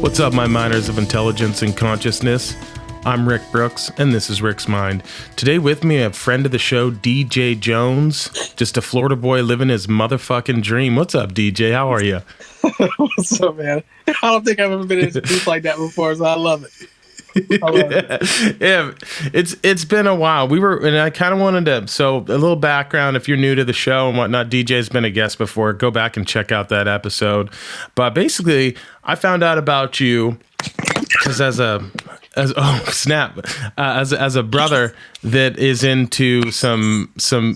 What's up, my miners of intelligence and consciousness? I'm Rick Brooks, and this is Rick's Mind. Today with me, a friend of the show, DJ Jones, just a Florida boy living his motherfucking dream. What's up, DJ? How are you? What's up, man? I don't think I've ever been introduced like that before, so I love it. Yeah, it's been a while. And I kind of wanted to, so a little background, if you're new to the show and whatnot, DJ's been a guest before, go back and check out that episode. But basically, I found out about you because as a brother that is into some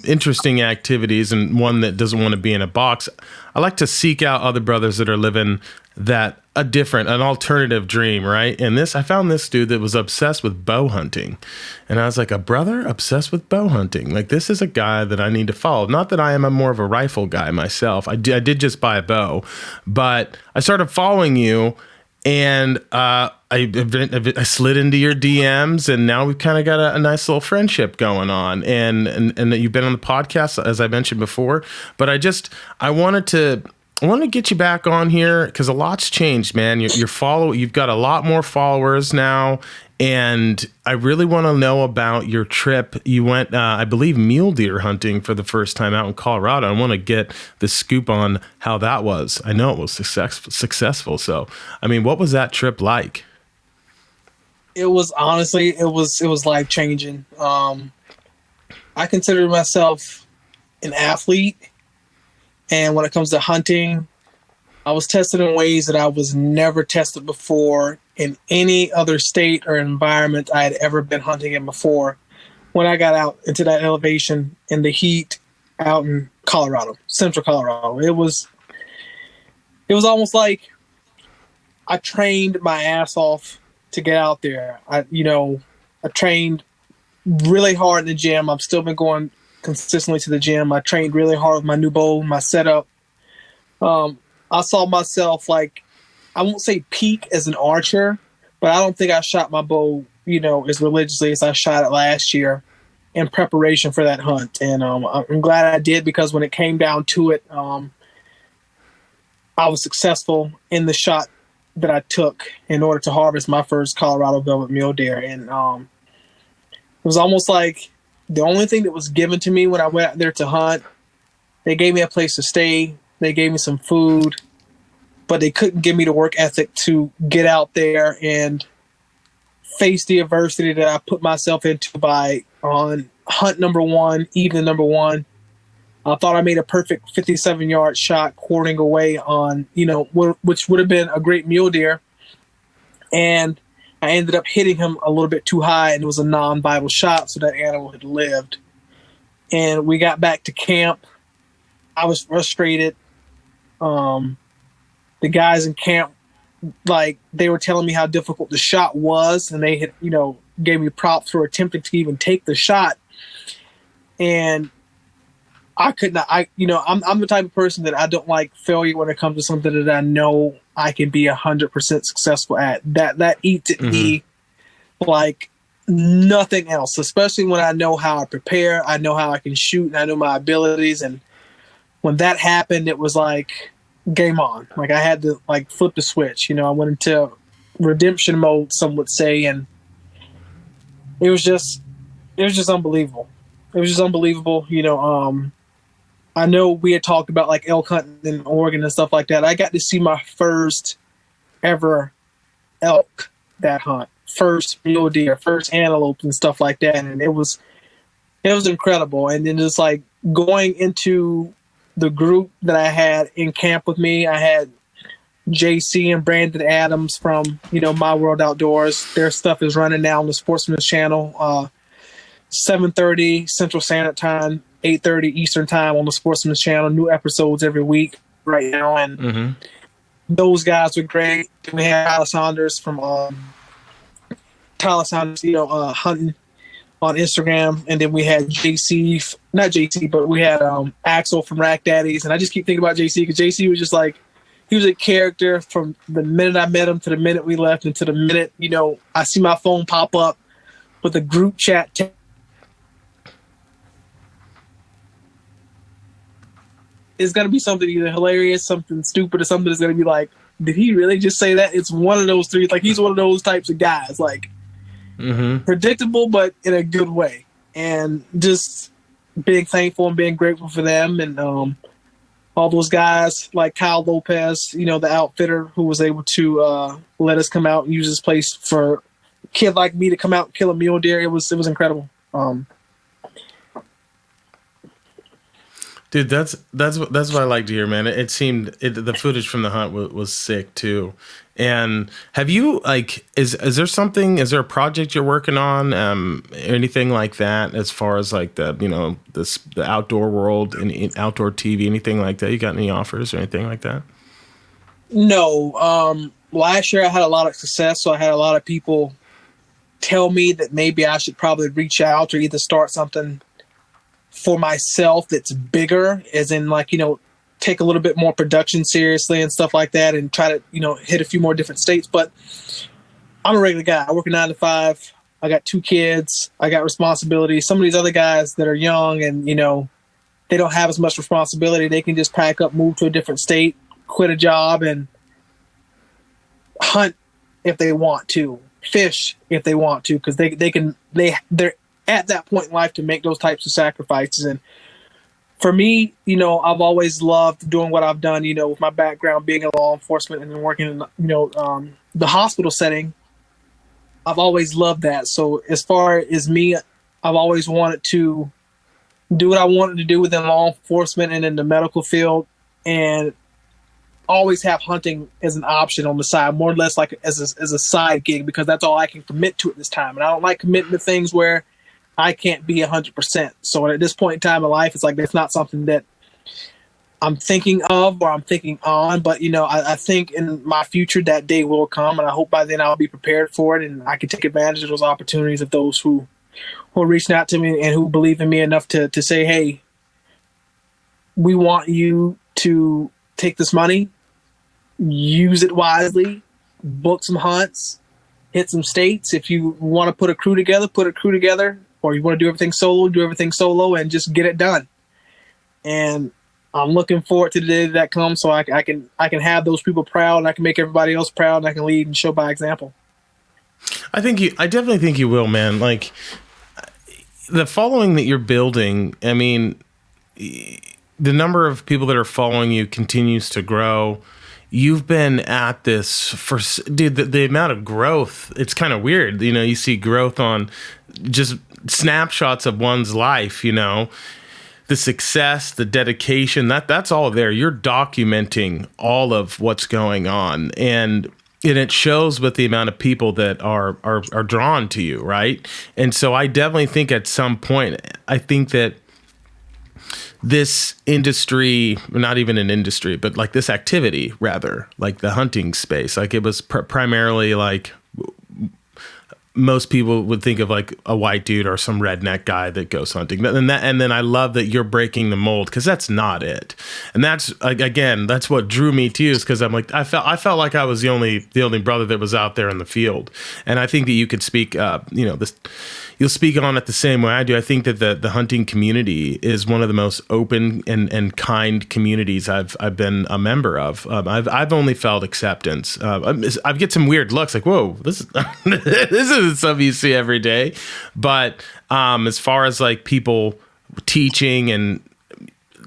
interesting activities and one that doesn't want to be in a box, I like to seek out other brothers that are living an alternative dream, right? And I found this dude that was obsessed with bow hunting. And I was like, a brother obsessed with bow hunting? Like, this is a guy that I need to follow. Not that I am more of a rifle guy myself. I did just buy a bow, but I started following you. And I slid into your DMs, and now we've kind of got a nice little friendship going on. And you've been on the podcast, as I mentioned before. But I wanted to get you back on here because a lot's changed, man. You've got a lot more followers now, and I really want to know about your trip. You went, I believe, mule deer hunting for the first time out in Colorado. I want to get the scoop on how that was. I know it was successful. So, I mean, what was that trip like? It was honestly, it was life changing. I consider myself an athlete. And when it comes to hunting, I was tested in ways that I was never tested before in any other state or environment I had ever been hunting in before. When I got out into that elevation in the heat out in Colorado, central Colorado, it was almost like I trained my ass off to get out there. I trained really hard in the gym. I've still been going consistently to the gym. I trained really hard with my new bow, my setup. I saw myself, like, I won't say peak as an archer, but I don't think I shot my bow, as religiously as I shot it last year in preparation for that hunt. And I'm glad I did, because when it came down to it, I was successful in the shot that I took in order to harvest my first Colorado velvet mule deer. And it was almost like the only thing that was given to me when I went out there to hunt, they gave me a place to stay, they gave me some food, but they couldn't give me the work ethic to get out there and face the adversity that I put myself into on hunt number one, evening number one. I thought I made a perfect 57-yard shot quartering away on, which would have been a great mule deer. And I ended up hitting him a little bit too high, and it was a non-viable shot, so that animal had lived. And we got back to camp. I was frustrated. The guys in camp, like, they were telling me how difficult the shot was, and they had, gave me props for attempting to even take the shot. And I could not. I'm the type of person that I don't like failure when it comes to something that I know I can be 100% successful at. That eats at me like nothing else. Especially when I know how I prepare, I know how I can shoot, and I know my abilities. And when that happened, it was like game on. Like, I had to flip the switch. I went into redemption mode, some would say, and it was just unbelievable. It was just unbelievable. I know we had talked about elk hunting in Oregon and stuff like that. I got to see my first ever elk that hunt, first mule deer, first antelope and stuff like that. And it was incredible. And then just going into the group that I had in camp with me, I had JC and Brandon Adams from, My World Outdoors. Their stuff is running now on the Sportsman's Channel, 7:30 Central Standard Time, 8:30 Eastern Time on the Sportsman's Channel. New episodes every week right now, and those guys were great. We had Tyler Saunders from hunting on Instagram, and then we had not JC, but we had Axel from Rack Daddies, and I just keep thinking about JC because JC was just he was a character from the minute I met him to the minute we left, and to the minute I see my phone pop up with a group chat. It's going to be something either hilarious, something stupid, or something that's going to be did he really just say that? It's one of those three. Like, he's one of those types of guys, like, predictable, but in a good way. And just being thankful and being grateful for them. And all those guys like Kyle Lopez, the outfitter who was able to let us come out and use this place for a kid like me to come out and kill a mule deer. It was incredible. Dude, that's what I like to hear, man. It seemed the footage from the hunt was sick too. And have you is there a project you're working on, anything like that, as far as like the the outdoor world and outdoor TV, anything like that? You got any offers or anything like that? No. Last year I had a lot of success, so I had a lot of people tell me that maybe I should probably reach out or either start something for myself that's bigger, as in take a little bit more production seriously and stuff like that, and try to hit a few more different states. But I'm a regular guy. I work a 9 to 5. I got 2 kids. I got responsibilities. Some of these other guys that are young and they don't have as much responsibility. They can just pack up, move to a different state, quit a job, and hunt if they want to, fish if they want to, because they're at that point in life to make those types of sacrifices. And for me, I've always loved doing what I've done, with my background being in law enforcement and then working in, the hospital setting. I've always loved that. So as far as me, I've always wanted to do what I wanted to do within law enforcement and in the medical field, and always have hunting as an option on the side, more or less like as a side gig, because that's all I can commit to at this time. And I don't like committing to things where I can't be 100%. So at this point in time in life, it's like that's not something that I'm thinking of or I'm thinking on. But, I think in my future that day will come, and I hope by then I'll be prepared for it and I can take advantage of those opportunities of those who are reaching out to me and who believe in me enough to say, hey, we want you to take this money, use it wisely, book some hunts, hit some states. If you want to put a crew together, or you want to do everything solo, and just get it done. And I'm looking forward to the day that comes, so I can have those people proud, and I can make everybody else proud, and I can lead and show by example. I definitely think you will, man. Like, the following that you're building, I mean, the number of people that are following you continues to grow. You've been at this for, dude, the amount of growth, it's kind of weird. You see growth on just snapshots of one's life, the success, the dedication, that's all there. You're documenting all of what's going on. And it shows with the amount of people that are drawn to you, right? And so I definitely think at some point, I think that this industry, not even an industry, but like this activity, rather, like the hunting space, like it was primarily like most people would think of like a white dude or some redneck guy that goes hunting. And then I love that you're breaking the mold, because that's not it. And that's, again, that's what drew me to you, is because I'm like, I felt like I was the only brother that was out there in the field. And I think that you could speak, you'll speak on it the same way I do. I think that the hunting community is one of the most open and kind communities I've been a member of. I've only felt acceptance. I get some weird looks like, whoa, this isn't something you see every day. But as far as like people teaching and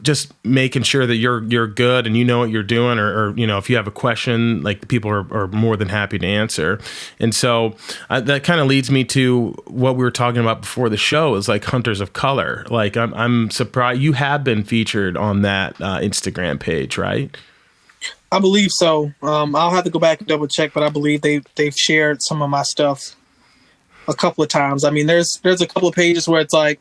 just making sure that you're good and you know what you're doing, or if you have a question, like, people are more than happy to answer. And so that kind of leads me to what we were talking about before the show, is like Hunters of Color. Like, I'm surprised you have been featured on that Instagram page, right? I believe so. I'll have to go back and double check, but I believe they've shared some of my stuff a couple of times. I mean, there's a couple of pages where it's like,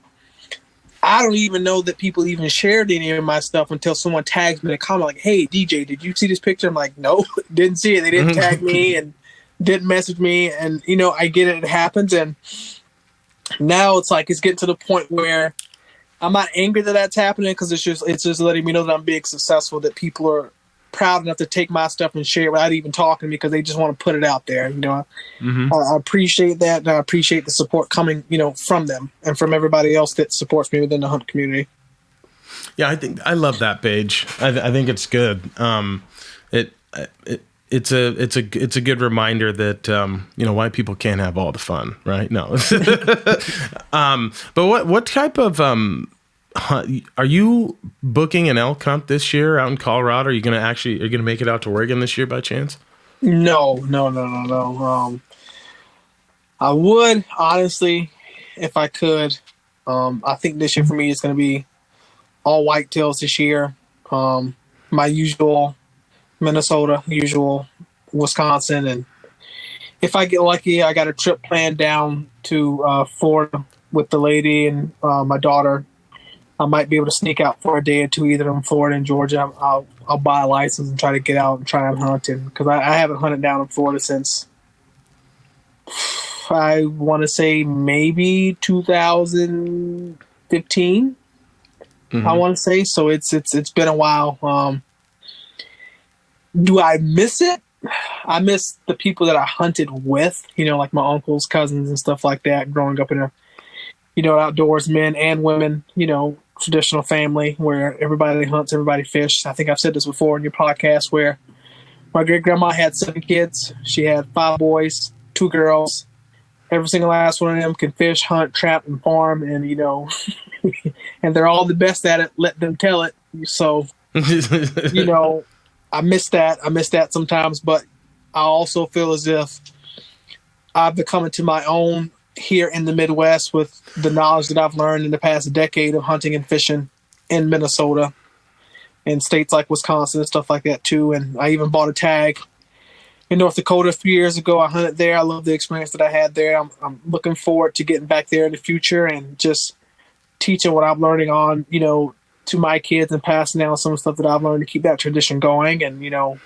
I don't even know that people even shared any of my stuff until someone tags me in a comment like, hey, DJ, did you see this picture? I'm like, no, didn't see it. They didn't tag me and didn't message me. And, I get it. It happens. And now it's like, it's getting to the point where I'm not angry that that's happening, because it's just letting me know that I'm being successful, that people are proud enough to take my stuff and share it without even talking, because they just want to put it out there. I appreciate that, and I appreciate the support coming, from them and from everybody else that supports me within the hunt community. Yeah, I love that page. I think it's good. it's a good reminder that white people can't have all the fun, right? No. But what type of hunt, are you booking an elk hunt this year out in Colorado? Are you gonna make it out to Oregon this year by chance? No, no, no, no, no. I would honestly, if I could. I think this year for me is going to be all whitetails this year. My usual Minnesota, usual Wisconsin, and if I get lucky, I got a trip planned down to Florida with the lady and my daughter. I might be able to sneak out for a day or two, either in Florida and Georgia. I'll buy a license and try to get out and try and hunting because I haven't hunted down in Florida since I want to say maybe 2015. I want to say so. It's been a while. Do I miss it? I miss the people that I hunted with. Like my uncles, cousins, and stuff like that. Growing up in a outdoors, men and women. Traditional family where everybody hunts, everybody fishes. I think I've said this before in your podcast where my great grandma had 7 kids. She had 5 boys, 2 girls. Every single last one of them can fish, hunt, trap, and farm, and and they're all the best at it. Let them tell it. So, I miss that. I miss that sometimes, but I also feel as if I've become into my own here in the Midwest with the knowledge that I've learned in the past decade of hunting and fishing in Minnesota and states like Wisconsin and stuff like that too. And I even bought a tag in North Dakota a few years ago. I hunted there. I love the experience that I had there. I'm looking forward to getting back there in the future and just teaching what I'm learning on, to my kids and passing down some stuff that I've learned to keep that tradition going and,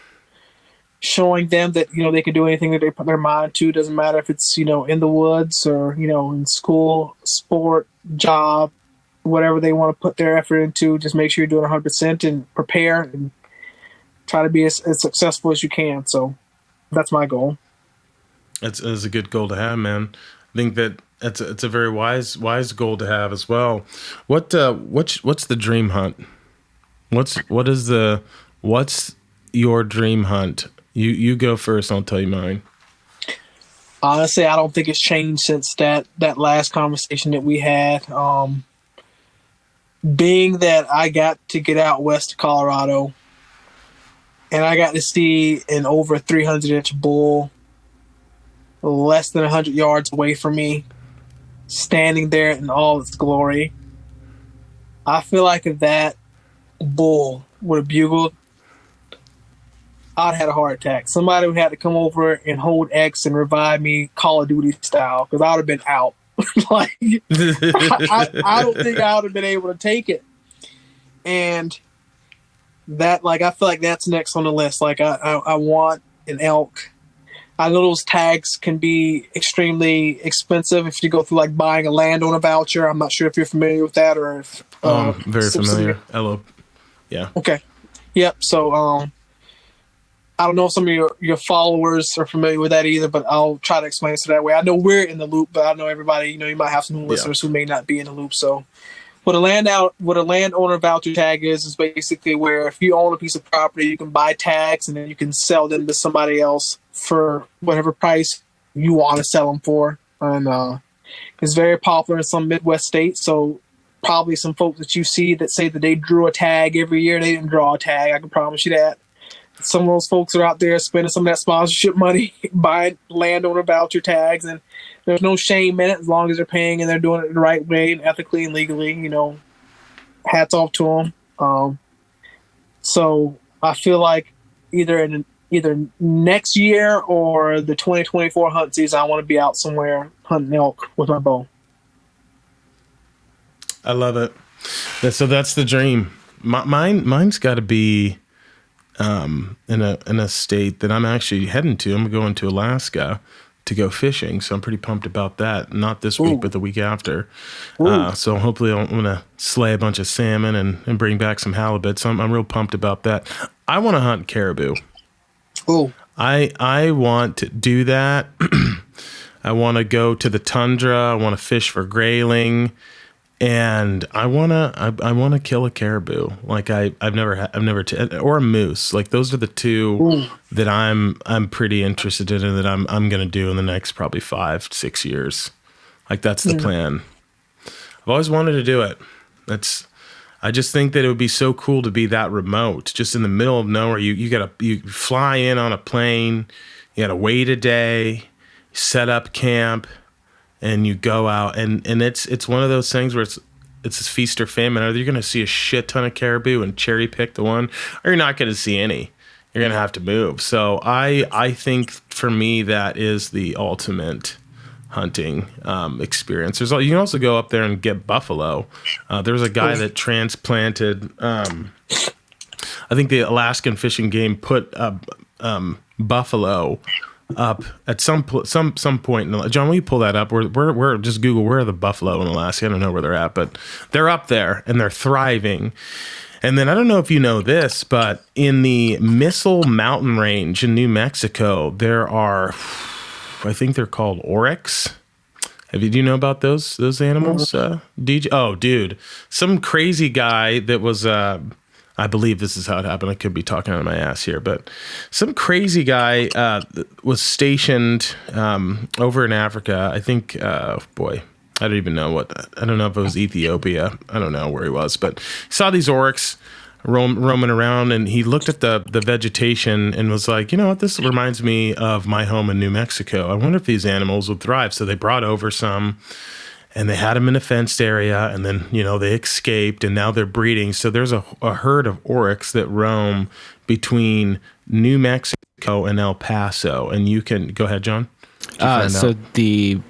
showing them that, they can do anything that they put their mind to. Doesn't matter if it's, in the woods or, in school, sport, job, whatever they want to put their effort into. Just make sure you're doing 100% and prepare and try to be as successful as you can. So that's my goal. It's a good goal to have, man. I think that it's a very wise goal to have as well. What's the dream hunt? What's your dream hunt? You go first. I'll tell you mine. Honestly, I don't think it's changed since that last conversation that we had. Being that I got to get out west of Colorado, and I got to see an over 300-inch bull less than 100 yards away from me, standing there in all its glory. I feel like if that bull would have bugled, I'd had a heart attack. Somebody would have to come over and hold X and revive me Call of Duty style because I would have been out. Like, I don't think I would have been able to take it. And that, like, I feel like that's next on the list. Like, I want an elk. I know those tags can be extremely expensive if you go through like buying a landowner voucher. I'm not sure if you're familiar with that or if very familiar. Hello. Yeah. Okay. Yep. So I don't know if some of your followers are familiar with that either, but I'll try to explain it that way. I know we're in the loop, but I know everybody, you might have some listeners who may not be in the loop. So what a landowner voucher tag is basically where if you own a piece of property, you can buy tags and then you can sell them to somebody else for whatever price you want to sell them for. And it's very popular in some Midwest states. So probably some folks that you see that say that they drew a tag every year. They didn't draw a tag. I can promise you that. Some of those folks are out there spending some of that sponsorship money buying landowner voucher tags, and there's no shame in it as long as they're paying and they're doing it the right way and ethically and legally. Hats off to them. So I feel like either next year or the 2024 hunt season, I want to be out somewhere hunting elk with my bow. I love it. So that's the dream. Mine's got to be in a state that I'm actually heading to. I'm going to Alaska to go fishing, so I'm pretty pumped about that. Not this week, but the week after. So hopefully I'm going to slay a bunch of salmon and bring back some halibut. So I'm real pumped about that. I want to hunt caribou. Ooh. I want to do that. I want to go to the tundra. I want to fish for grayling. and I wanna kill a caribou. Like or a moose. Like those are the two Ooh. that I'm pretty interested in and that I'm gonna do in the next probably 5-6 years. Like that's the plan. I've always wanted to do it. I just think that it would be so cool to be that remote, just in the middle of nowhere. You fly in on a plane, you gotta wait a day, set up camp, and you go out, and it's one of those things where it's this feast or famine. Either you're going to see a shit ton of caribou and cherry pick the one, or you're not going to see any. You're going to have to move. So I think for me that is the ultimate hunting experience. You can also go up there and get buffalo. There was a guy that transplanted. I think the Alaskan Fish and Game put buffalo up at some point. John, will you pull that up? We're just Google where are the buffalo in Alaska. I don't know where they're at, but they're up there and they're thriving. And then I don't know if you know this, but in the Missile Mountain Range in New Mexico, there are, I think they're called oryx. Do you know about those animals, DJ? Oh, dude, some crazy guy that was. I believe this is how it happened. I could be talking out of my ass here, but some crazy guy was stationed over in Africa. I think, boy, I don't even know I don't know if it was Ethiopia. I don't know where he was, but he saw these oryx roaming around, and he looked at the vegetation and was like, you know what, this reminds me of my home in New Mexico. I wonder if these animals would thrive. So they brought over some. And they had them in a fenced area, and then, they escaped, and now they're breeding. So there's a herd of oryx that roam between New Mexico and El Paso. And you can go ahead, John. So the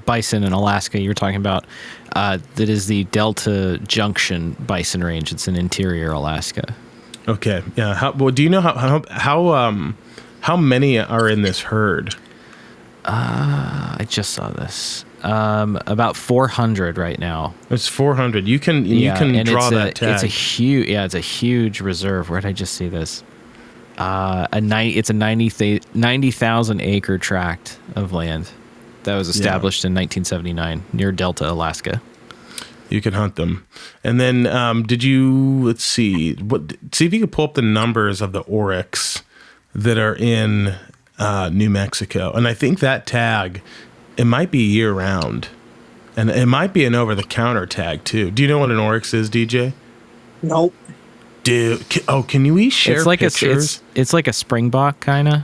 bison in Alaska you're talking about, that is the Delta Junction Bison Range. It's in interior Alaska. Okay. Yeah. Do you know how many are in this herd? I just saw this. About 400 right now. It's 400. You can draw that tag. It's a huge reserve. Where did I just see this? It's a 90,000 acre tract of land that was established in 1979 near Delta, Alaska. You can hunt them. And then let's see if you could pull up the numbers of the oryx that are in New Mexico. And I think that tag, it might be year round, and it might be an over-the-counter tag too. Do you know what an oryx is, DJ? Nope. Dude, can you share pictures? It's like a springbok kind of.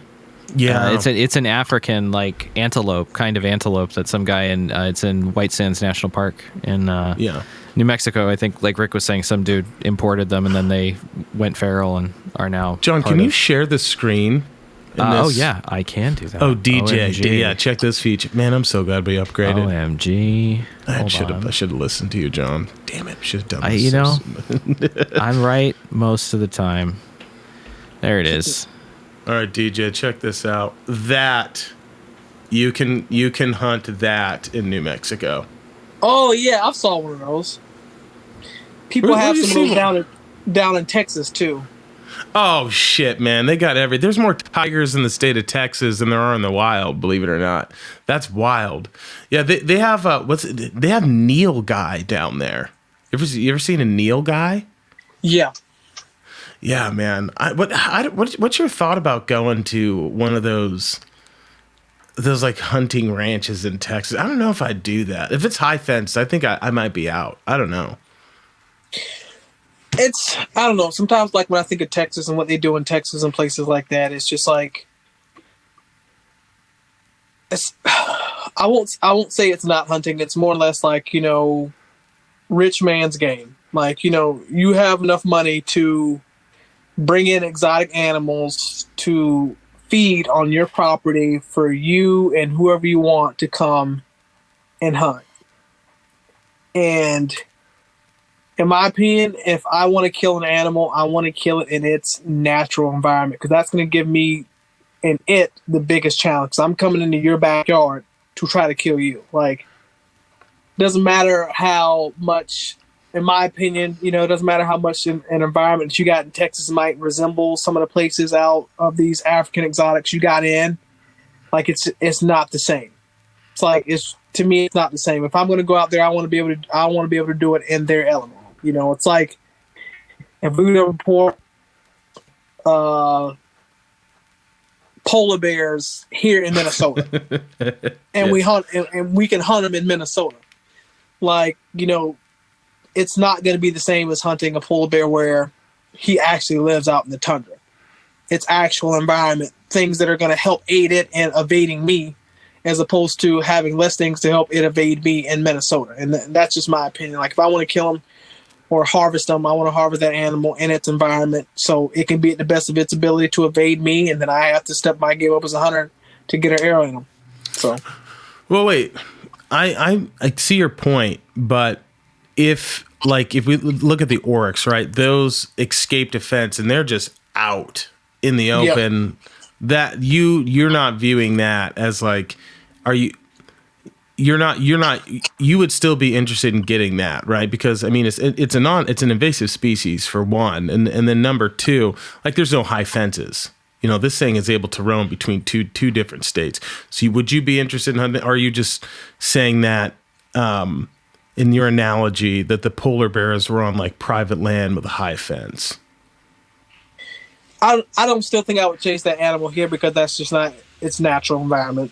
Yeah, it's an African like antelope, kind of antelope that some guy it's in White Sands National Park in New Mexico. I think, like Rick was saying, some dude imported them and then they went feral and are now. John, can you share the screen? Yeah, I can do that. Oh, DJ, yeah, check this feature. Man, I'm so glad we upgraded. OMG. I should have listened to you, John. Damn it, should have done this. I'm right most of the time. There it is. All right, DJ, check this out. That you can hunt that in New Mexico. Oh yeah, I saw one of those. People have some of those down in Texas too. Oh shit, man! They got there's more tigers in the state of Texas than there are in the wild. Believe it or not, that's wild. Yeah, they have they have Nilgai down there. You ever seen a Nilgai? Yeah. Yeah, man. What's your thought about going to one of those like hunting ranches in Texas? I don't know if I'd do that. If it's high fenced, I think I might be out. I don't know. I don't know. Sometimes, like when I think of Texas and what they do in Texas and places like that, it's just like, I won't say it's not hunting. It's more or less like, rich man's game. Like, you have enough money to bring in exotic animals to feed on your property for you and whoever you want to come and hunt. And in my opinion, if I want to kill an animal, I want to kill it in its natural environment, because that's going to give me and it the biggest challenge. 'Cause I'm coming into your backyard to try to kill you. Like, doesn't matter how much, in my opinion, it doesn't matter how much an environment that you got in Texas might resemble some of the places out of these African exotics you got in. Like, it's not the same. It's like, to me, it's not the same. If I'm going to go out there, I want to be able to do it in their element. You know, it's like if we were to report polar bears here in Minnesota, and we hunt, and we can hunt them in Minnesota. Like, you know, it's not going to be the same as hunting a polar bear where he actually lives out in the tundra. It's actual environment, things that are going to help aid it in evading me, as opposed to having less things to help it evade me in Minnesota. And that's just my opinion. Like, if I want to kill them or harvest them, I want to harvest that animal in its environment so it can be at the best of its ability to evade me, and then I have to step my game up as a hunter to get an arrow in them. So, well, wait, I see your point, but if we look at the oryx, right, those escaped a fence and they're just out in the open, that you're not viewing that as like, you're not you would still be interested in getting that, right? Because I mean, it's an invasive species for one, and then number two, like, there's no high fences. You know, this thing is able to roam between two different states. So would you be interested in hunting? Or are you just saying that in your analogy that the polar bears were on like private land with a high fence? I don't still think I would chase that animal here because that's just not its natural environment.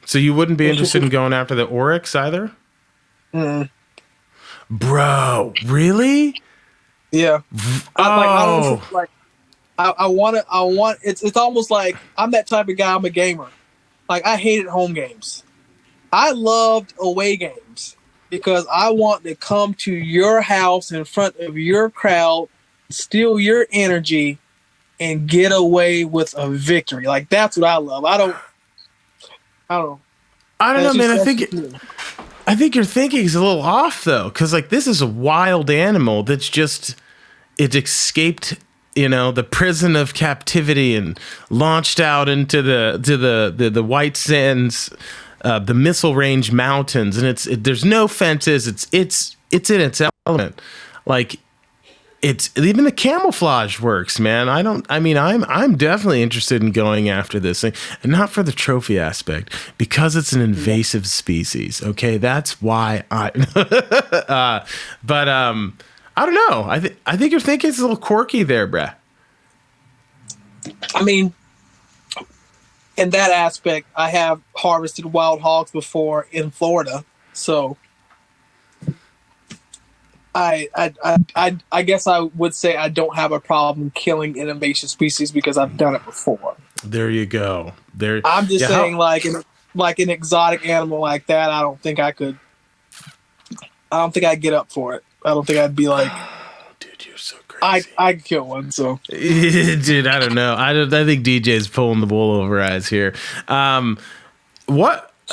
So you wouldn't be interested in going after the oryx either? Bro, really? Yeah. Oh. It's almost like I'm that type of guy. I'm a gamer. Like, I hated home games. I loved away games because I want to come to your house in front of your crowd, steal your energy, and get away with a victory. Like, that's what I love. I don't know, man. I think your thinking is a little off though, because like, this is a wild animal that's just, it escaped, you know, the prison of captivity and launched out into the white sands, the Missile Range Mountains, and there's no fences. It's in its element. Like, it's even the camouflage works, man. I'm definitely interested in going after this thing, and not for the trophy aspect, because it's an invasive species. Okay, that's why but I don't know. I think your thinking is a little quirky there, bruh. I mean, in that aspect, I have harvested wild hogs before in Florida, so I guess I would say I don't have a problem killing an invasive species because I've done it before. There you go. I'm just saying, like an exotic animal like that, I don't think I'd get up for it. I don't think I'd be like, dude, you're so crazy. I'd kill one. So, dude, I don't know. I think DJ's pulling the wool over eyes here.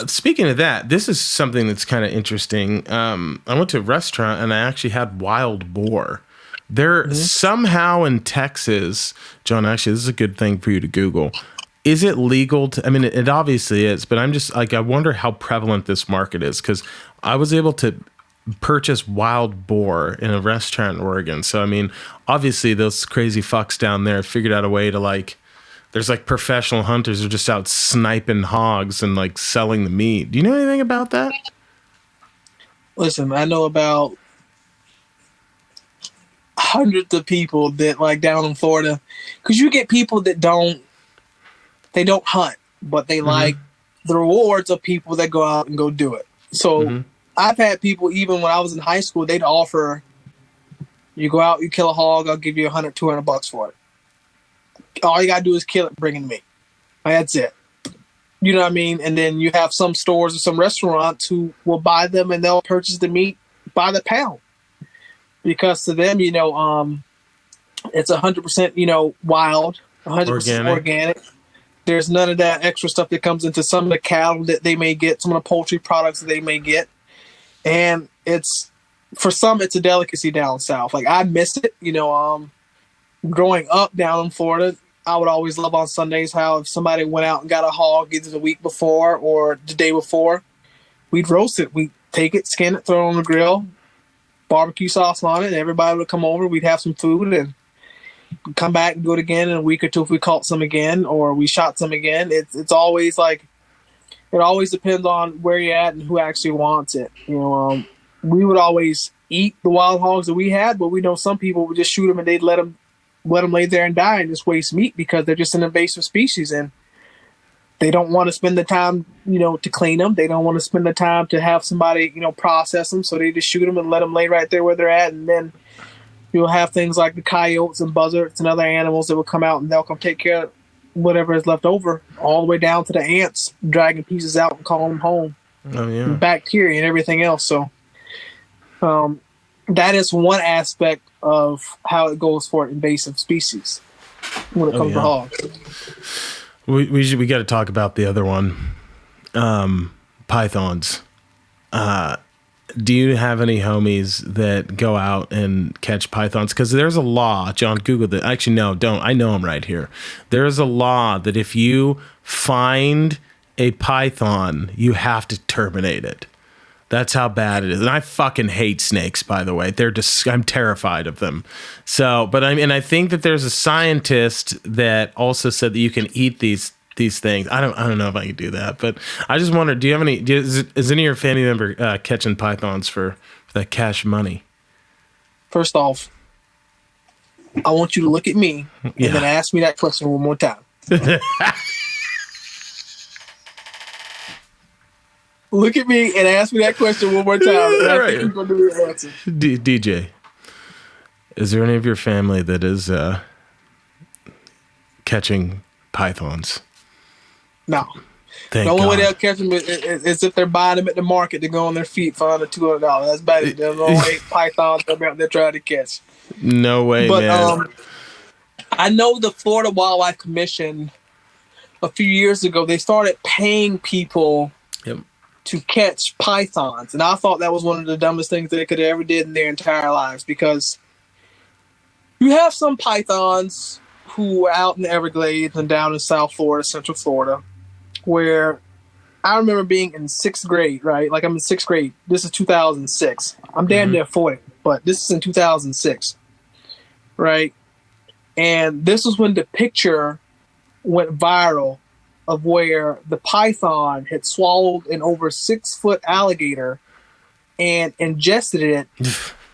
Speaking of that, this is something that's kind of interesting. I went to a restaurant and I actually had wild boar. They're somehow in Texas, John, actually, this is a good thing for you to Google. Is it legal to, I mean, it obviously is, but I'm just like, I wonder how prevalent this market is, because I was able to purchase wild boar in a restaurant in Oregon. So, I mean, obviously those crazy fucks down there figured out a way to, like, there's like professional hunters who are just out sniping hogs and like selling the meat. Do you know anything about that? Listen, I know about hundreds of people that, like, down in Florida, because you get people that don't hunt, but they like the rewards of people that go out and go do it. So I've had people, even when I was in high school, they'd offer, you go out, you kill a hog, I'll give you $100-$200 for it. All you gotta do is kill it, bring it to me. Like, that's it. You know what I mean? And then you have some stores or some restaurants who will buy them and they'll purchase the meat by the pound, because to them, you know, it's 100%, you know, wild, 100% organic. There's none of that extra stuff that comes into some of the cattle that they may get, some of the poultry products that they may get, and it's, for some, it's a delicacy down south. Like, I miss it, you know. Growing up down in Florida, I would always love on Sundays how if somebody went out and got a hog either the week before or the day before, we'd roast it. We'd take it, skin it, throw it on the grill, barbecue sauce on it, and everybody would come over. We'd have some food and come back and do it again in a week or two if we caught some again or we shot some again. It's always like It always depends on where you're at and who actually wants it. We would always eat the wild hogs that we had, but we know some people would just shoot them and they'd let them lay there and die and just waste meat because they're just an invasive species and they don't want to spend the time, to clean them. They don't want to spend the time to have somebody, process them. So they just shoot them and let them lay right there where they're at. And then you'll have things like the coyotes and buzzards and other animals that will come out and they'll come take care of whatever is left over, all the way down to the ants dragging pieces out and calling them home. Oh, yeah. And bacteria and everything else. So that is one aspect of how it goes for invasive species when it comes to hogs. We got to talk about the other one, pythons. Do you have any homies that go out and catch pythons? Because there's a law. John, Googled it. Actually, no, don't. I know them right here. There's a law that if you find a python, you have to terminate it. That's how bad it is. And I fucking hate snakes, by the way. I'm terrified of them. So, I think that there's a scientist that also said that you can eat these things. I don't know if I can do that, but I just wonder, do you have any, is any of your family member catching pythons for that cash money? First off, I want you to look at me and then ask me that question one more time. Look at me and ask me that question one more time. And I think you're going to do the answer. DJ, is there any of your family that is catching pythons? No. Thank the only God. way they'll catch them is if they're buying them at the market to go on their feet for under $200. That's about it. There's only pythons they're trying to catch. No way, man. I know the Florida Wildlife Commission a few years ago, they started paying people to catch pythons. And I thought that was one of the dumbest things they could have ever did in their entire lives, because you have some pythons who are out in the Everglades and down in South Florida, Central Florida, where I remember being in 6th grade, right? Like I'm in 6th grade. This is 2006. I'm damn near 40, but this is in 2006, right? And this was when the picture went viral of where the python had swallowed an over 6-foot alligator and ingested it,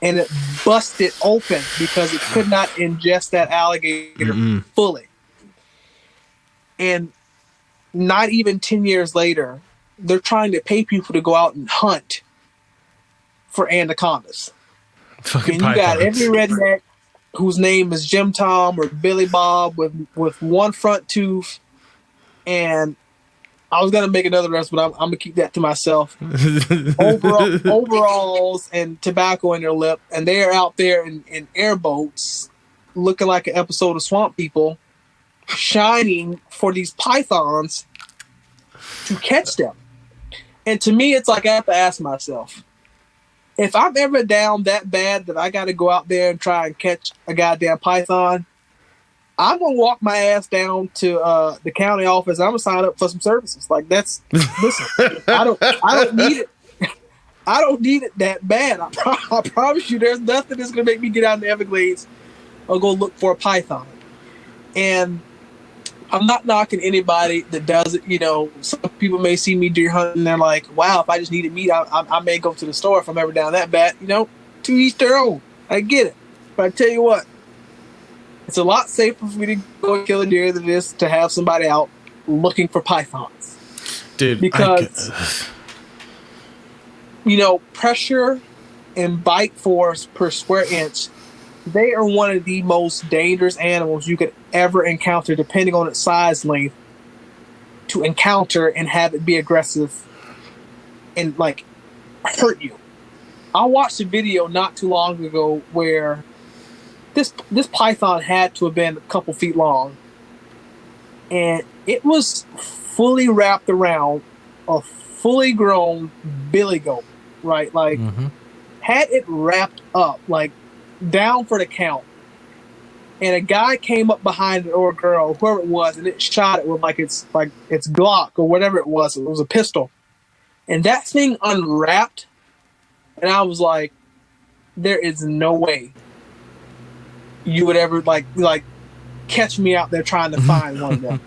and it busted open because it could not ingest that alligator fully. And not even 10 years later, they're trying to pay people to go out and hunt for anacondas. Fucking and you pythons. got every redneck whose name is Jim Tom or Billy Bob with one front tooth. And I was going to make another reference, but I'm going to keep that to myself. Overalls and tobacco in their lip. And they are out there in airboats looking like an episode of Swamp People, shining for these pythons to catch them. And to me, it's like I have to ask myself, if I'm ever down that bad that I got to go out there and try and catch a goddamn python, I'm gonna walk my ass down to the county office. I'm gonna sign up for some services. Like listen, I don't need it. I don't need it that bad. I promise you, there's nothing that's gonna make me get out in the Everglades or go look for a python. And I'm not knocking anybody that does it. Some people may see me deer hunting and they're like, "Wow, if I just needed meat, I may go to the store if I'm ever down that bad." To each their own. I get it, but I tell you what. It's a lot safer for me to go kill a deer than it is to have somebody out looking for pythons. Dude, because, pressure and bite force per square inch, they are one of the most dangerous animals you could ever encounter, depending on its size length, to encounter and have it be aggressive and, hurt you. I watched a video not too long ago where this python had to have been a couple feet long, and it was fully wrapped around a fully grown billy goat, right? Had it wrapped up, down for the count, and a guy came up behind it, or a girl, whoever it was, and it shot it with its Glock or whatever it was. It was a pistol, and that thing unwrapped, and I was like, there is no way you would ever catch me out there trying to find one of them.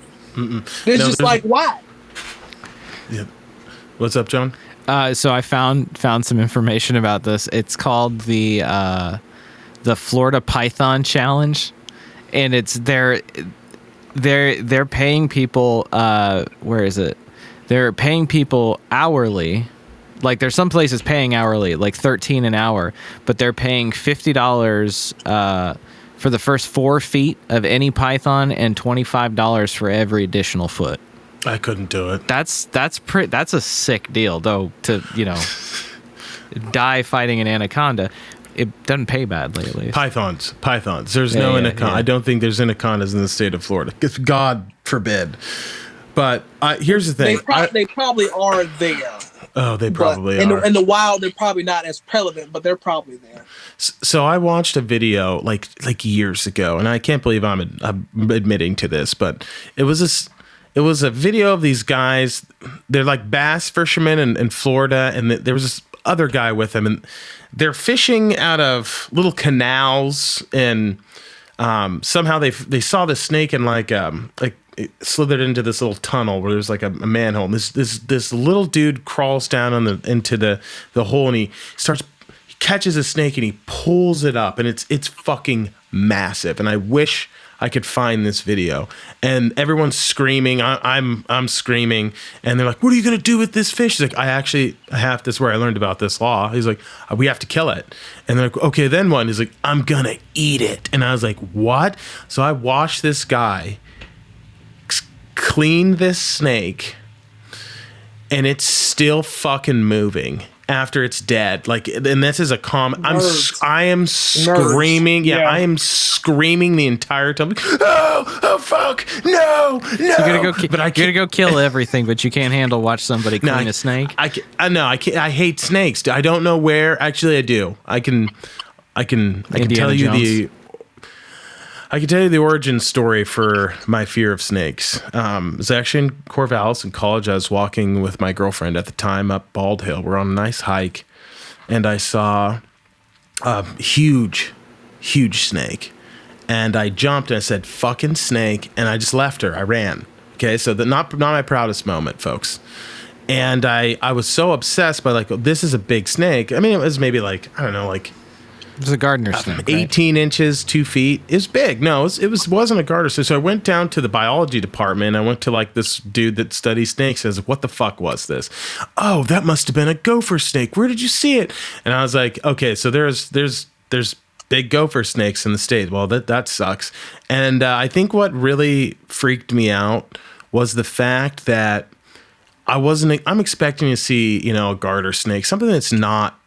Why? Yeah. What's up, John? So I found some information about this. It's called the Florida Python Challenge, and it's they're paying people. Where is it? They're paying people hourly. Like there's some places paying hourly, like $13 an hour, but they're paying $50 for the first 4 feet of any python and $25 for every additional foot. I couldn't do it. That's a sick deal, though. To die fighting an anaconda, it doesn't pay badly at least. Pythons. There's no anaconda. Yeah. I don't think there's anacondas in the state of Florida. God forbid. But here's the thing. They probably are there. Oh, they probably are. In the wild, they're probably not as prevalent, but they're probably there. So I watched a video like years ago, and I can't believe I'm admitting to this, but it was a video of these guys. They're like bass fishermen in Florida, and there was this other guy with them, and they're fishing out of little canals, and somehow they saw the snake and like it slithered into this little tunnel where there's like a manhole. And this little dude crawls down into the hole, and he catches a snake and he pulls it up, and it's fucking massive. And I wish I could find this video. And everyone's screaming. I'm screaming, and they're like, "What are you gonna do with this fish?" He's like, I have this where I learned about this law. He's like, "We have to kill it." And they're like, "Okay, then what?" He's like, "I'm gonna eat it." And I was like, "What?" So I watched this guy clean this snake, and it's still fucking moving after it's dead. Like, and this is a I am screaming. Yeah, I am screaming the entire time. Oh fuck, no. So you're gonna go kill everything, but you can't watch somebody clean a snake. I can't. I hate snakes. I don't know where. Actually, I do. I can tell you Jones. I can tell you the origin story for my fear of snakes. It was actually in Corvallis in college. I was walking with my girlfriend at the time up Bald Hill. We're on a nice hike, and I saw a huge snake. And I jumped and I said, "Fucking snake," and I just left her. I ran. Okay, so not my proudest moment, folks. And I was so obsessed by like, this is a big snake. I mean, it was maybe like, I don't know, like, it was a gardener snake, 18 inches, 2 feet. It was big. No, it wasn't a garter snake. So I went down to the biology department. I went to like this dude that studies snakes. Says, "What the fuck was this?" "Oh, that must have been a gopher snake. Where did you see it?" And I was like, "Okay, so there's big gopher snakes in the state. Well, that sucks." And I think what really freaked me out was the fact that I'm expecting to see, a garter snake, something that's not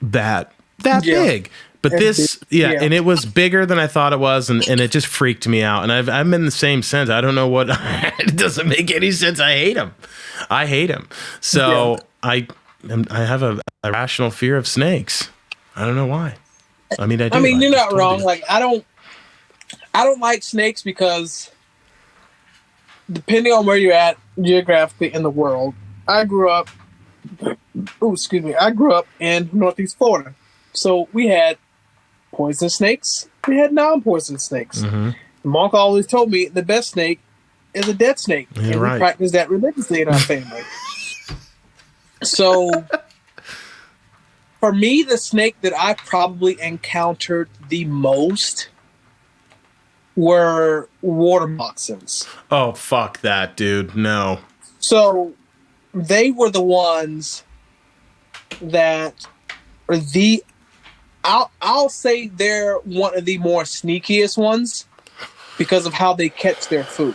that big. But and it was bigger than I thought it was, and it just freaked me out. And I've been the same since. I don't know what. It doesn't make any sense. I hate him. So I have a irrational fear of snakes. I don't know why. I mean, I do. I mean, you're not wrong. Like, I don't like snakes because depending on where you're at geographically in the world, I grew up in Northeast Florida. So we had poisonous snakes. We had non-poisonous snakes. Mm-hmm. Monk always told me the best snake is a dead snake. Yeah, and right. we practice that religiously in our family. So for me, the snake that I probably encountered the most were water moccasins. Oh, fuck that, dude. No. So they were the ones that are I'll say they're one of the more sneakiest ones because of how they catch their food.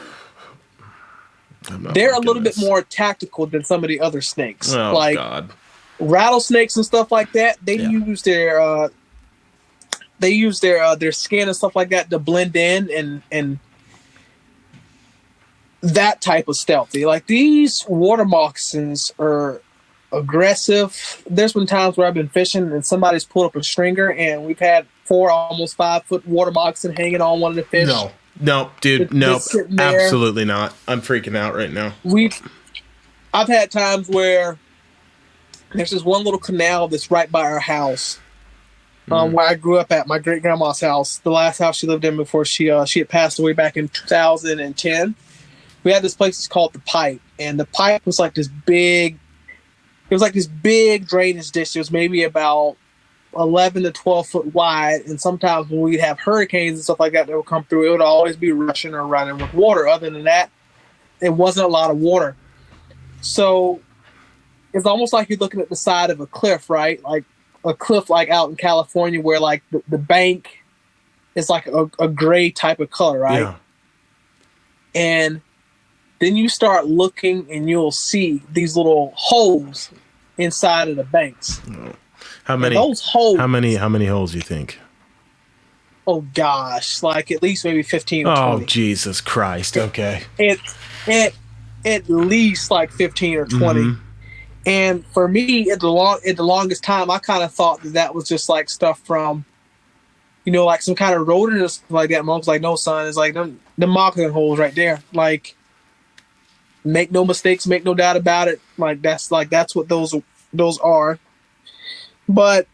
They're a little bit more tactical than some of the other snakes. Oh, like God. Rattlesnakes and stuff like that. They use their skin and stuff like that to blend in and that type of stealthy. Like, these water moccasins are aggressive. There's been times where I've been fishing and somebody's pulled up a stringer and we've had 4 almost 5 foot water moccasin hanging on one of the fish. No, dude, no, absolutely not. I'm freaking out right now. I've had times where there's this one little canal that's right by our house, where I grew up at, my great grandma's house, the last house she lived in before she had passed away back in 2010. We had this place that's called the Pipe, and the Pipe was like this big was like this big drainage ditch. It was maybe about 11 to 12 foot wide, and sometimes when we'd have hurricanes and stuff like that would come through, it would always be rushing or running with water. Other than that, it wasn't a lot of water. So it's almost like you're looking at the side of a cliff, right? Like a cliff like out in California where like the bank is like a gray type of color, right? Yeah. And then you start looking and you'll see these little holes inside of the banks. How many? And those holes. How many holes you think? Oh gosh, like at least maybe 15 or 20. Oh Jesus Christ! Okay. At least like 15 or 20. Mm-hmm. And for me, at the longest time, I kind of thought that was just like stuff from, like some kind of rodent or something like that. Mom's like, no, son, it's like the moccasin holes right there. Like, make no mistakes, make no doubt about it. That's what those are. But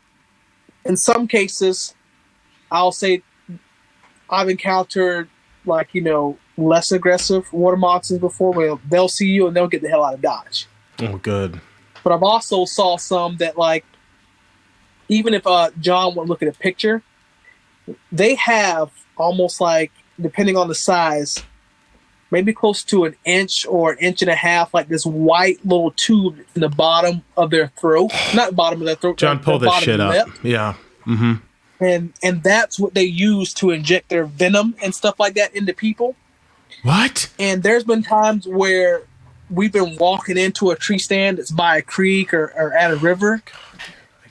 in some cases, I'll say I've encountered less aggressive water moccasins before, where they'll see you and they'll get the hell out of Dodge. Oh, good. But I've also saw some that even if John would look at a picture, they have almost like, depending on the size, maybe close to an inch or an inch and a half, like this white little tube in the bottom of their throat. Not bottom of their throat. John, pull this shit up. Lip. Yeah. Mm-hmm. And that's what they use to inject their venom and stuff like that into people. What? And there's been times where we've been walking into a tree stand that's by a creek or at a river,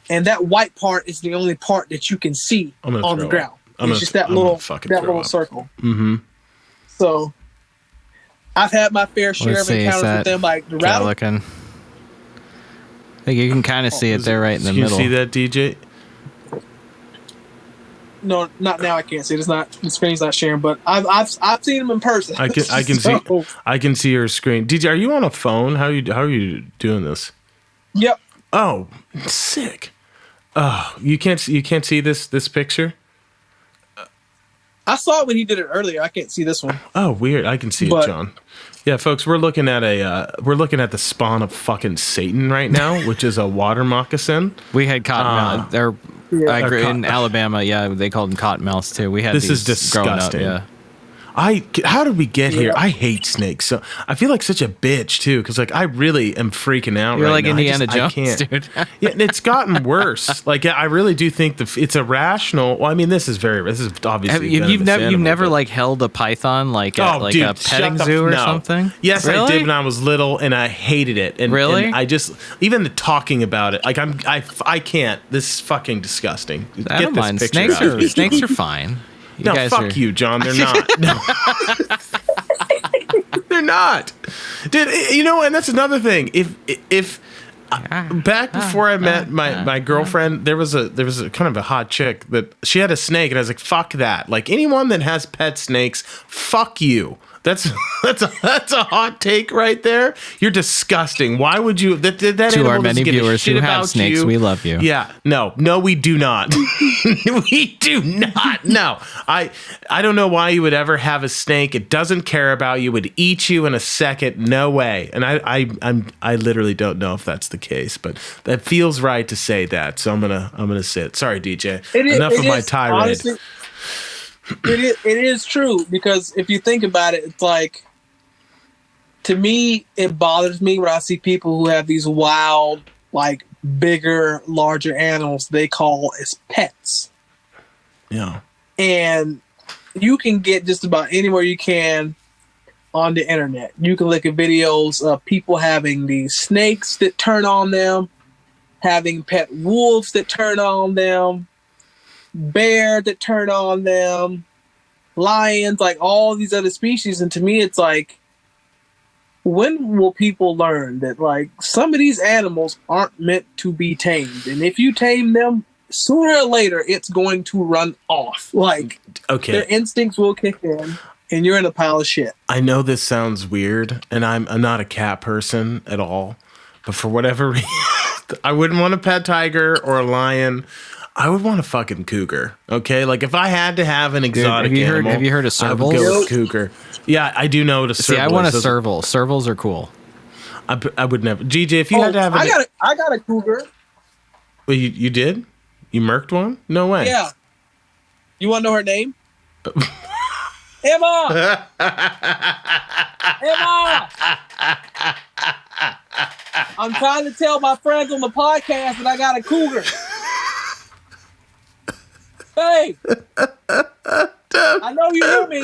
and that white part is the only part that you can see on the ground. It's just that little circle. Mm-hmm. So I've had my fair share of encounters with them, like the rattle. Looking. I think you can kind of see it there, right in the middle. Can you see that, DJ? No, not now. I can't see it. The screen's not sharing, but I've seen them in person. I can see your screen. DJ, are you on a phone? How are you doing this? Yep. Oh, sick. Oh, you can't see this picture? I saw it when he did it earlier. I can't see this one. Oh, weird. I can see it, John. Yeah, folks, we're looking at the spawn of fucking Satan right now, which is a water moccasin. We had cottonmouth. I agree. In Alabama, yeah, they called them cottonmouths too. We had this these is disgusting. Growing up, yeah. How did we get here? I hate snakes. So I feel like such a bitch too, because I really am freaking out. You're right like now. Indiana Jones, dude. Yeah, and it's gotten worse. I really do think it's irrational. Well, I mean, this is obviously. You've never held a python dude, a petting zoo or something? Yes, really? I did when I was little, and I hated it. And, really? And I just even the talking about it, I can't. This is fucking disgusting. I don't mind. Snakes are fine. Fuck you, John. They're not. No. They're not. Dude, and that's another thing. If back before I met my girlfriend, there was a kind of a hot chick that she had a snake, and I was like, fuck that. Like, anyone that has pet snakes, fuck you. That's a hot take right there. You're disgusting. Why would you? That to our many viewers who have snakes, we love you. Yeah, no, we do not. We do not. No, I don't know why you would ever have a snake. It doesn't care about you. It would eat you in a second. No way. And I literally don't know if that's the case, but that feels right to say that. So I'm gonna say it. Sorry, DJ. Enough of my tirade. Honestly, it is true, because if you think about it, it's like, to me, it bothers me when I see people who have these wild, bigger, larger animals they call as pets. Yeah. And you can get just about anywhere you can on the internet. You can look at videos of people having these snakes that turn on them, having pet wolves that turn on them, bear that turn on them, lions, all these other species. And to me, it's like, when will people learn that some of these animals aren't meant to be tamed? And if you tame them, sooner or later it's going to run off. Okay, their instincts will kick in, and you're in a pile of shit. I know this sounds weird, and I'm not a cat person at all, but for whatever reason, I wouldn't want a pet tiger or a lion. I would want a fucking cougar. Okay, if I had to have an exotic animal, have you heard of servals? I would go with cougar. Yeah, I do know what a serval is. See, I want a serval. Servals are cool. I would never. GJ, if you had to have I got a cougar. Well, you did? You murked one? No way. Yeah. You want to know her name? Emma! Emma! I'm trying to tell my friends on the podcast that I got a cougar. Hey! I know you hear me.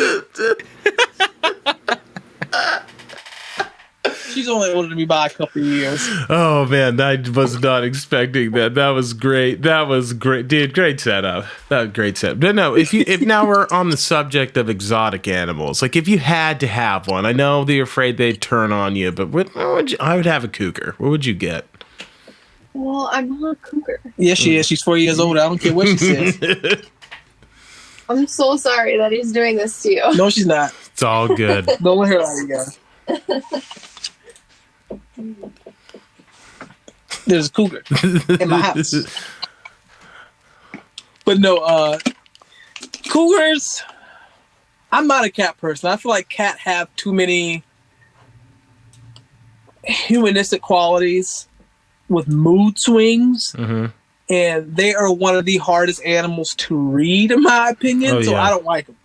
She's only older than me by a couple of years. Oh man, I was not expecting that. That was great. Dude. Great setup. That was great setup. But no, if now we're on the subject of exotic animals, like if you had to have one, I know that you're afraid they'd turn on you, but I would have a cougar. What would you get? Well, I'm not a cougar. Yes, she is. She's 4 years old. I don't care what she says. I'm so sorry that he's doing this to you. No, she's not. It's all good. Don't let her lie to you guys. There's a cougar in my house. But no, cougars, I'm not a cat person. I feel like cats have too many humanistic qualities with mood swings. Mm-hmm. And they are one of the hardest animals to read, in my opinion. So I don't like them.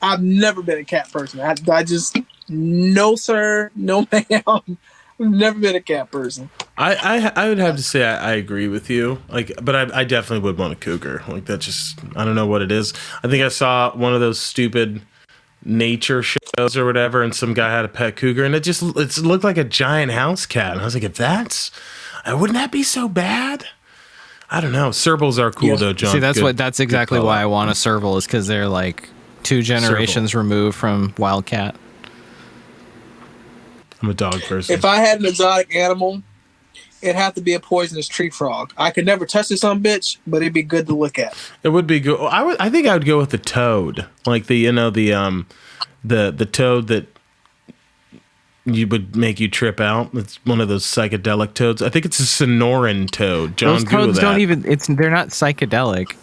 I've never been a cat person. I just, no sir, no ma'am. I've never been a cat person. I would have to say I agree with you. But I definitely would want a cougar. Like that just, I don't know what it is. I think I saw one of those stupid nature shows or whatever, and some guy had a pet cougar, and it looked like a giant house cat. And I was like, wouldn't that be so bad? I don't know. Servals are cool though, John. See, that's exactly why I want a serval, is because they're like 2 generations removed from wildcat. I'm a dog person. If I had an exotic animal, it'd have to be a poisonous tree frog. I could never touch this some bitch, but it'd be good to look at. It would be good. I think I would go with the toad, like the toad that you would make you trip out. It's one of those psychedelic toads. I think it's a Sonoran toad. John, those toads don't even. They're not psychedelic.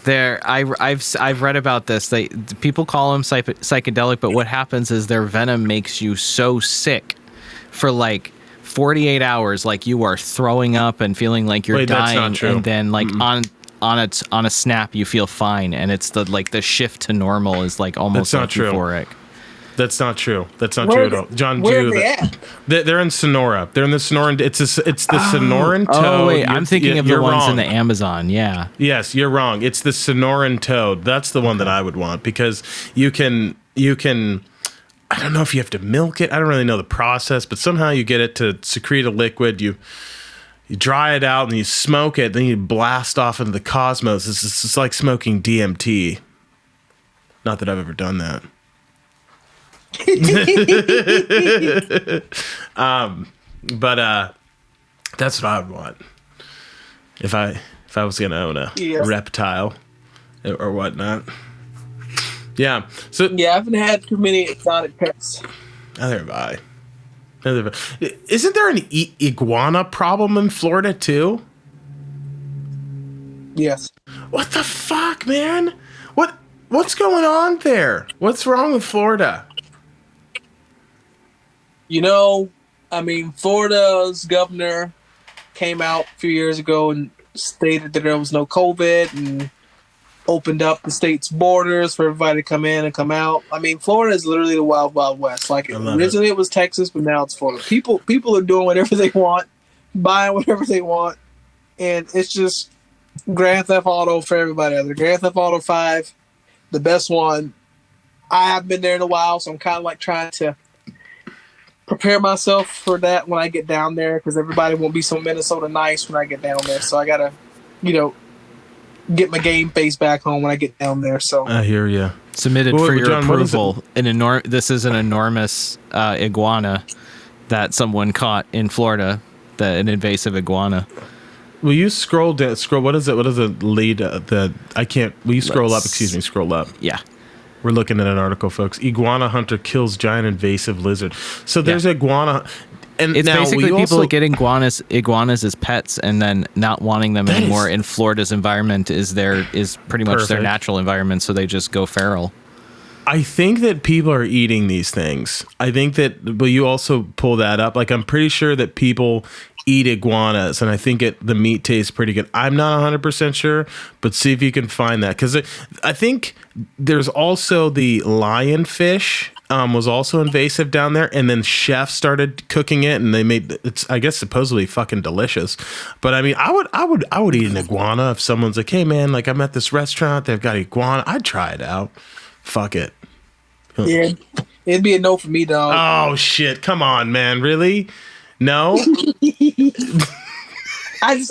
I've read about this. People call them psychedelic, but what happens is their venom makes you so sick for like 48 hours, like you are throwing up and feeling like you're dying, that's not true. And then like on a snap you feel fine, and it's the shift to normal is like almost like euphoric. That's not true. That's not true at all. John, where are they at? They're in Sonora. They're in the Sonoran. It's the Sonoran toad. Oh wait, I'm thinking of the ones in the Amazon. Yeah. Yes, you're wrong. It's the Sonoran toad. That's the one that I would want, because you can. I don't know if you have to milk it. I don't really know the process, but somehow you get it to secrete a liquid. You dry it out and you smoke it. Then you blast off into the cosmos. It's like smoking DMT. Not that I've ever done that. But that's what I would want if I was gonna own a reptile or whatnot. Yeah. So I haven't had too many exotic pets. Neither have I. Isn't there an iguana problem in Florida too? Yes. What the fuck, man? What's going on there? What's wrong with Florida? Florida's governor came out a few years ago and stated that there was no COVID and opened up the state's borders for everybody to come in and come out. Florida is literally the wild, wild west. Originally it was Texas, but now it's Florida. People are doing whatever they want, buying whatever they want, and it's just Grand Theft Auto for everybody out there. Grand Theft Auto 5, the best one. I haven't been there in a while, so I'm kind of like trying to prepare myself for that when I get down there, because everybody won't be so Minnesota nice when I get down there. So I gotta, get my game face back home when I get down there. So I hear you. Submitted for your approval. This is an enormous iguana that someone caught in Florida. An invasive iguana. Will you scroll down? What is it? What is it? Lead? I can't. Will you scroll up? Excuse me. Scroll up. Yeah. We're looking at an article, folks. Iguana hunter kills giant invasive lizard. So there's iguana, and it's now basically people that get iguanas as pets and then not wanting them anymore. In Florida's environment is pretty much their natural environment, so they just go feral. I think that people are eating these things. I think that, but you also pull that up. Like, I'm pretty sure that people eat iguanas, and I think the meat tastes pretty good. I'm not 100% sure, but see if you can find that, because I think there's also the lionfish. Was also invasive down there, and then chefs started cooking it, and they made it's, I guess, supposedly fucking delicious. But I mean, I would eat an iguana if someone's like, hey man, like I'm at this restaurant, they've got iguana. I'd try it out. Fuck it. Yeah, it'd be a no for me, dog. Oh shit! Come on, man. Really? No. I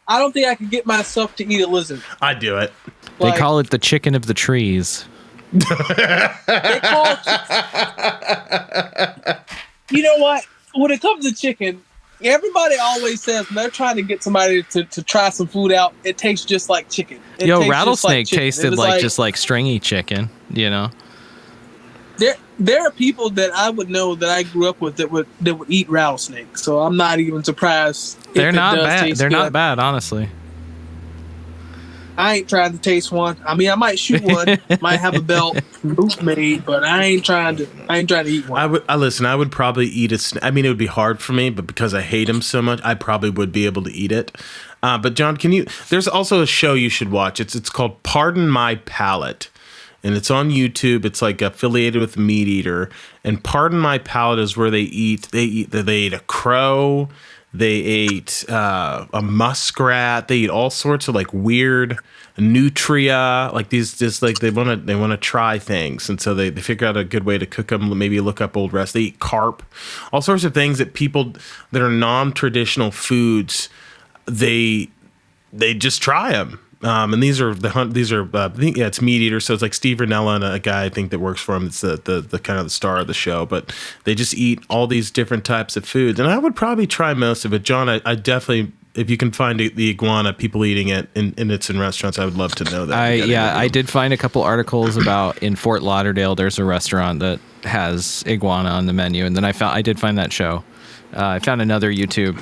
don't think I could get myself to eat a lizard. I'd do it. They call it the chicken of the trees. They call you know what? When it comes to chicken, everybody always says when they're trying to get somebody to try some food out, it tastes just like chicken. Rattlesnake tasted like just like stringy chicken, you know. There are people that I would know that I grew up with that would eat rattlesnake. So I'm not even surprised. They're not bad. They're not bad, honestly. I ain't trying to taste one. I mean, I might shoot one, might have a belt boot made, but I ain't trying to eat one. I would probably eat it. I mean, it would be hard for me, but because I hate him so much, I probably would be able to eat it. But John, there's also a show you should watch. It's called Pardon My Palate, and it's on YouTube. It's like affiliated with Meat Eater, and Pardon My Palate is where they ate a crow. They ate a muskrat. They eat all sorts of like weird nutria, like these. Just like they want to try things, and so they figure out a good way to cook them. Maybe look up old recipes. They eat carp, all sorts of things that people that are non-traditional foods. They just try them. And these are I think it's Meat Eater, so it's like Steve Rinella and a guy I think that works for him. It's the kind of the star of the show, but they just eat all these different types of foods, and I would probably try most of it. John, I definitely, if you can find the iguana, people eating it and it's in restaurants, I would love to know that. I did find a couple articles about in Fort Lauderdale. There's a restaurant that has iguana on the menu, and then I did find that show. I found another YouTube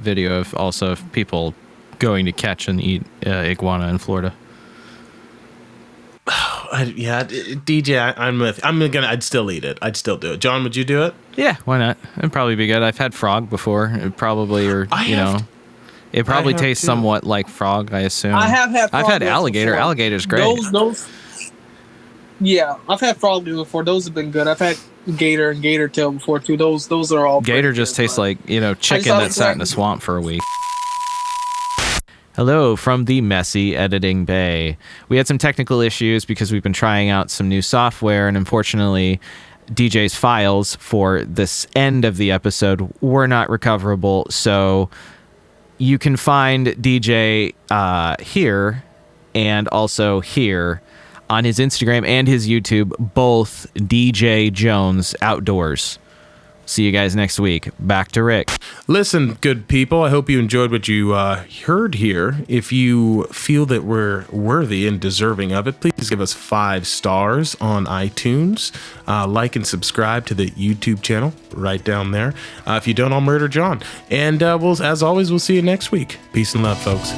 video of also people going to catch and eat iguana in Florida. DJ, I'd still eat it. I'd still do it. John, would you do it? Yeah, why not? It'd probably be good. I've had frog before. It probably, it probably tastes somewhat like frog, I assume. I have had frog. I've had alligator. Before. Alligator's great. Yeah, I've had frog before. Those have been good. I've had gator and gator tail before too. Those are all. Gator just tastes like chicken that sat in a swamp for a week. Hello from the messy editing bay. We had some technical issues because we've been trying out some new software, and unfortunately, DJ's files for this end of the episode were not recoverable. So you can find DJ here and also here on his Instagram and his YouTube, both DJ Jones Outdoors. See you guys next week. Back to Rick. Listen, good people, I hope you enjoyed what you heard here. If you feel that we're worthy and deserving of it, please give us 5 stars on iTunes. Like and subscribe to the YouTube channel right down there. If you don't, I'll murder John. And as always, we'll see you next week. Peace and love, folks.